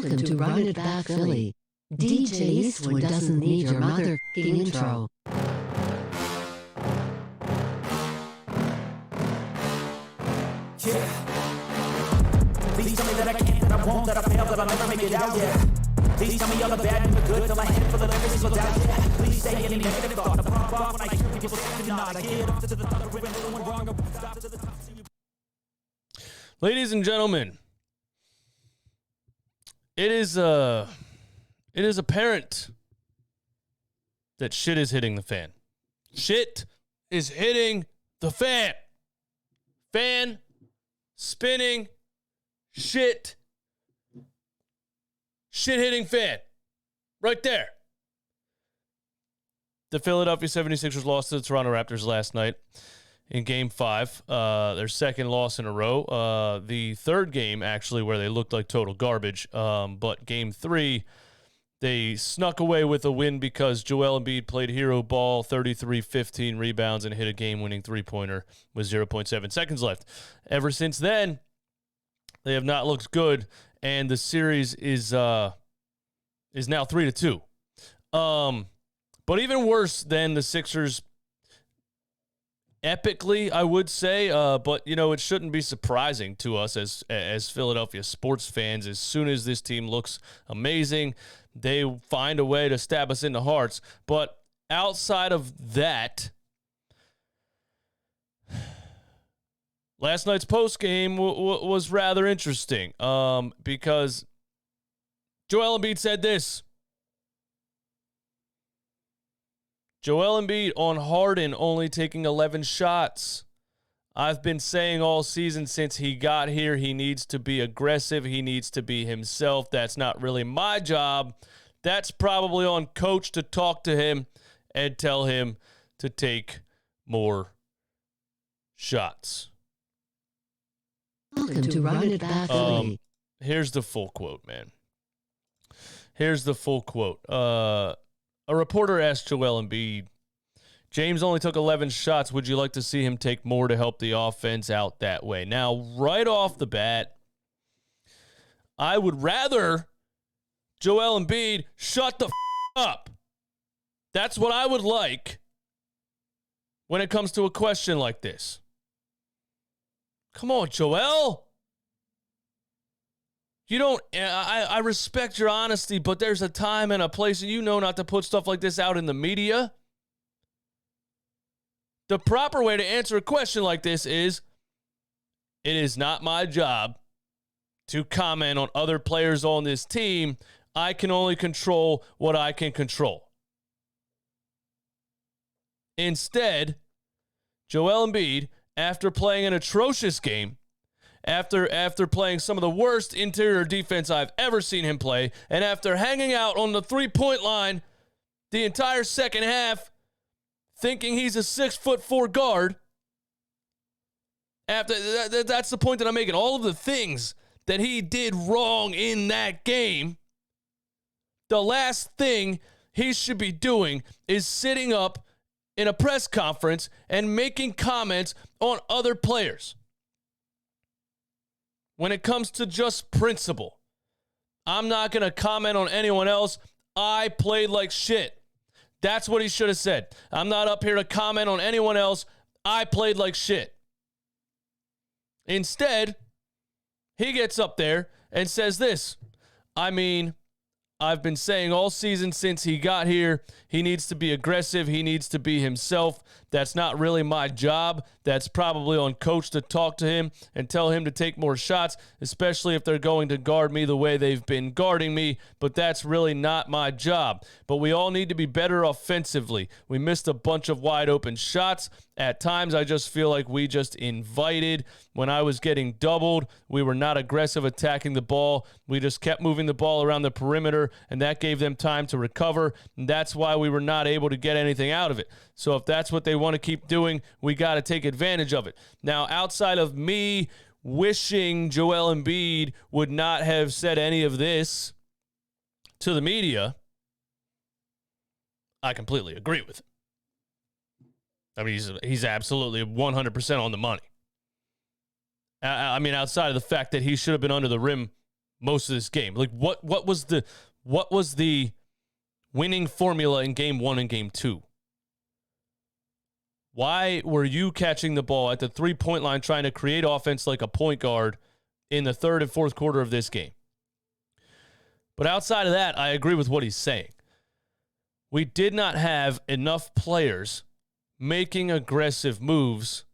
Welcome to Run It Back Philly. DJ Eastwood doesn't need your mother-f***ing intro. Yeah. Please tell me that I can't, that I won't, that I fail, that I'll never make it out, yeah. Please tell me all the bad and the good, till my head full of every single doubt, yeah. Please say any negative thought, I pop off when I hear people saying not. I get up to the thought of when no one wrong, I won't stop to the top. Ladies and gentlemen, it is apparent that shit is hitting the fan. Shit is hitting the fan. Fan spinning shit. Shit hitting fan. Right there. The Philadelphia 76ers lost to the Toronto Raptors last night in Game 5. Their second loss in a row. The third game, actually, where they looked like total garbage. But Game 3, they snuck away with a win because Joel Embiid played hero ball, 33, 15 rebounds, and hit a game-winning three-pointer with 0.7 seconds left. Ever since then, they have not looked good, and the series is now 3-2. But even worse than the Sixers, epically, I would say, but, you know, it shouldn't be surprising to us as Philadelphia sports fans. As soon as this team looks amazing, they find a way to stab us in the hearts. But outside of that, last night's postgame was rather interesting because Joel Embiid said this. Joel Embiid on Harden only taking 11 shots. I've been saying all season since he got here, he needs to be aggressive. He needs to be himself. That's not really my job. That's probably on coach to talk to him and tell him to take more shots. Welcome to Run It Back Philly. Here's the full quote, man. Here's the full quote. A reporter asked Joel Embiid, James only took 11 shots. Would you like to see him take more to help the offense out that way? Now, right off the bat, I would rather Joel Embiid shut the up. That's what I would like when it comes to a question like this. Come on, Joel. You don't, I respect your honesty, but there's a time and a place, and you know not to put stuff like this out in the media. The proper way to answer a question like this is, it is not my job to comment on other players on this team. I can only control what I can control. Instead, Joel Embiid, after playing an atrocious game, after playing some of the worst interior defense I've ever seen him play, and after hanging out on the three-point line the entire second half, thinking he's a 6'4" guard, that's the point that I'm making. All of the things that he did wrong in that game, the last thing he should be doing is sitting up in a press conference and making comments on other players. When it comes to just principle, I'm not going to comment on anyone else. I played like shit. That's what he should have said. I'm not up here to comment on anyone else. I played like shit. Instead, he gets up there and says this. I mean, I've been saying all season since he got here, he needs to be aggressive. He needs to be himself. That's not really my job. That's probably on coach to talk to him and tell him to take more shots, especially if they're going to guard me the way they've been guarding me. But that's really not my job. But we all need to be better offensively. We missed a bunch of wide open shots. At times, I just feel like we just invited. When I was getting doubled, we were not aggressive attacking the ball. We just kept moving the ball around the perimeter, and that gave them time to recover. And that's why we were not able to get anything out of it. So if that's what they want to keep doing, we got to take advantage of it. Now, outside of me wishing Joel Embiid would not have said any of this to the media, I completely agree with him. I mean, he's absolutely 100% on the money. I mean, outside of the fact that he should have been under the rim most of this game. Like, what was the winning formula in game 1 and game 2? Why were you catching the ball at the three-point line trying to create offense like a point guard in the third and fourth quarter of this game? But outside of that, I agree with what he's saying. We did not have enough players making aggressive moves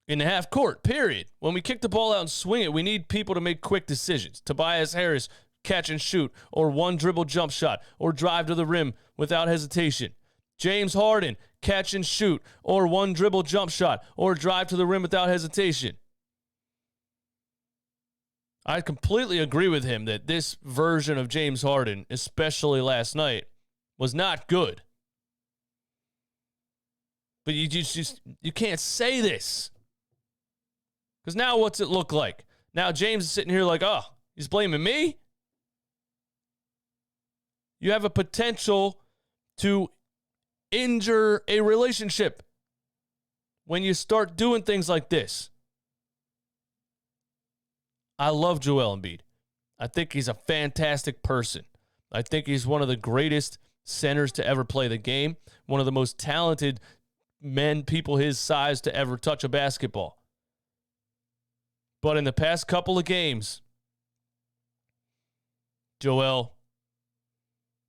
in the half court, period. When we kick the ball out and swing it, we need people to make quick decisions. Tobias Harris, catch and shoot, or one dribble jump shot, or drive to the rim without hesitation. James Harden, catch and shoot, or one dribble jump shot, or drive to the rim without hesitation. I completely agree with him that this version of James Harden, especially last night, was not good. But you can't say this. Because now what's it look like? Now James is sitting here like, oh, he's blaming me? You have a potential to injure a relationship when you start doing things like this. I love Joel Embiid. I think he's a fantastic person. I think he's one of the greatest centers to ever play the game, one of the most talented people his size to ever touch a basketball. But in the past couple of games, Joel,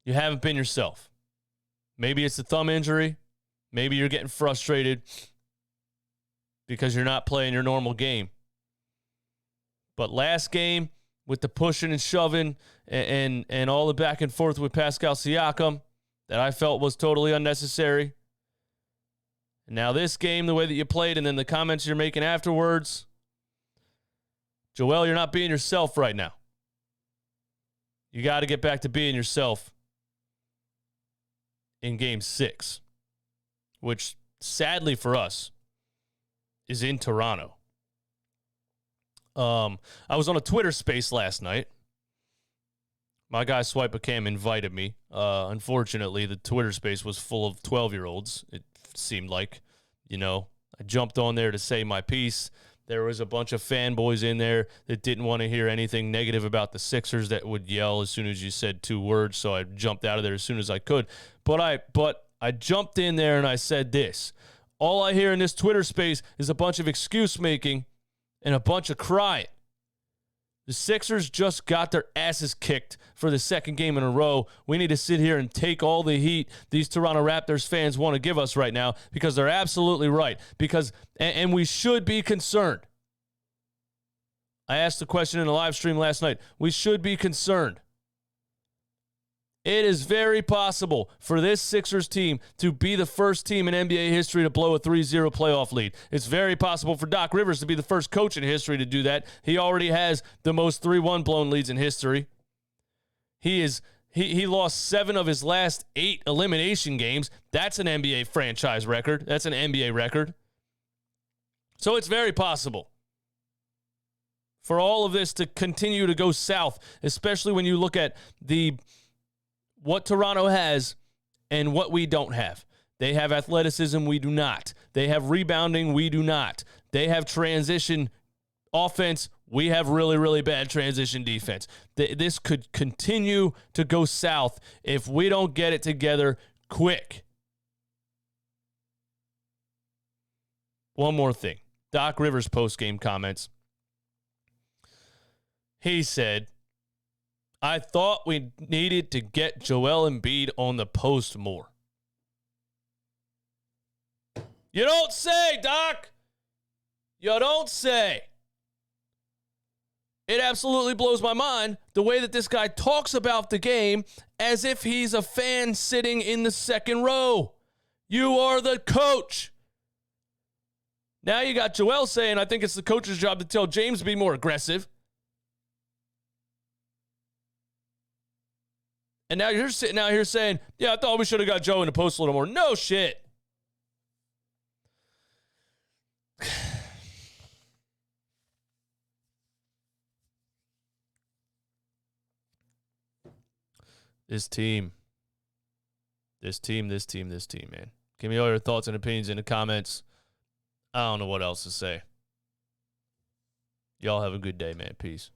you haven't been yourself. Maybe it's a thumb injury. Maybe you're getting frustrated because you're not playing your normal game. But last game, with the pushing and shoving and all the back and forth with Pascal Siakam that I felt was totally unnecessary. And now this game, the way that you played, and then the comments you're making afterwards. Joel, you're not being yourself right now. You got to get back to being yourself in Game 6, which, sadly for us, is in Toronto. I was on a Twitter space last night. My guy Swipe a Cam invited me. Unfortunately, the Twitter space was full of 12-year-olds, it seemed like. I jumped on there to say my piece. There was a bunch of fanboys in there that didn't want to hear anything negative about the Sixers, that would yell as soon as you said 2 words, so I jumped out of there as soon as I could. But I jumped in there and I said this. All I hear in this Twitter space is a bunch of excuse-making and a bunch of crying. The Sixers just got their asses kicked for the second game in a row. We need to sit here and take all the heat these Toronto Raptors fans want to give us right now, because they're absolutely right. And we should be concerned. I asked the question in the live stream last night. We should be concerned. It is very possible for this Sixers team to be the first team in NBA history to blow a 3-0 playoff lead. It's very possible for Doc Rivers to be the first coach in history to do that. He already has the most 3-1 blown leads in history. He lost 7 of his last 8 elimination games. That's an NBA franchise record. That's an NBA record. So it's very possible for all of this to continue to go south, especially when you look at what Toronto has and what we don't have. They have athleticism, we do not. They have rebounding, we do not. They have transition offense, we have really, really bad transition defense. This could continue to go south if we don't get it together quick. One more thing. Doc Rivers' post-game comments. He said, I thought we needed to get Joel Embiid on the post more. You don't say, Doc. You don't say. It absolutely blows my mind the way that this guy talks about the game as if he's a fan sitting in the second row. You are the coach. Now you got Joel saying, I think it's the coach's job to tell James to be more aggressive. And now you're sitting out here saying, yeah, I thought we should have got Joe in the post a little more. No shit. This team, man. Give me all your thoughts and opinions in the comments. I don't know what else to say. Y'all have a good day, man. Peace.